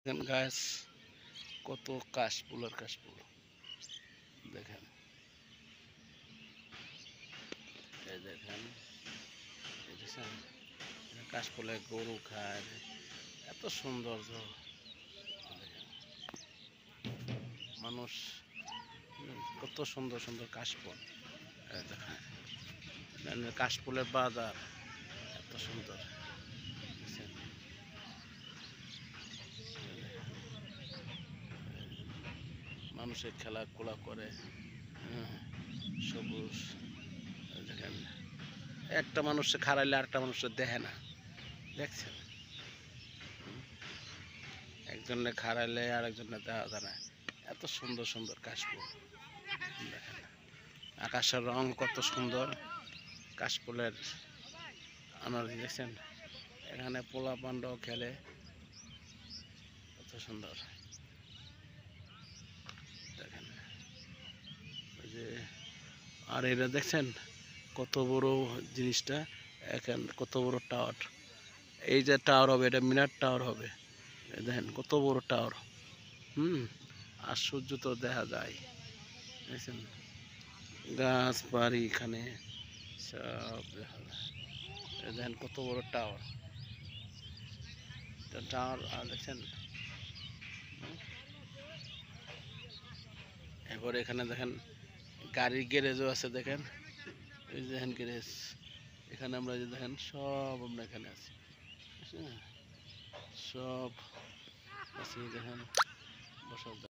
দেখেন গাছ কত কাশফুল আর কাশফুল দেখেন। এই দেখেন এই দেখেন কাশফুলে গরু খায়, এত সৌন্দর্য দেখেন। মানুষ কত সুন্দর সুন্দর কাশফুল দেখেন, কাশফুলের বাজার এত সুন্দর দেখছেন? মানুষের খেলাধুলা করে, সবুজ দেখেন। একটা মানুষে খারাইলে আরেকটা মানুষের দেখে না, দেখছেন? একজনে খারাইলে আরেকজনে দেখা যায় না, এত সুন্দর সুন্দর কাশফুল দেখেন। আকাশের রং কত সুন্দর, কাশফুলের আনার দেখছেন। এখানে পোলা পান্ডাও খেলে, কত সুন্দর দেখেন। ওই যে আর এটা দেখছেন কত বড় জিনিসটা, এখন কত বড় টাওয়ার। এই যে টাওয়ার হবে, এটা মিনার টাওয়ার হবে, দেখেন কত বড় টাওয়ার। আর সূর্য তো দেখা যায়, দেখছেন? গাছ বাড়ি এখানে সব দেখা যায়, দেখেন কত বড় টাওয়ার। টাওয়ার আর দেখছেন। এরপর এখানে দেখেন গাড়ির গ্যারেজও আছে, দেখেন এই দেখেন গ্যারেজ। এখানে আমরা যে দেখেন সব আমরা এখানে আছি, সব আছি দেখেন বসার।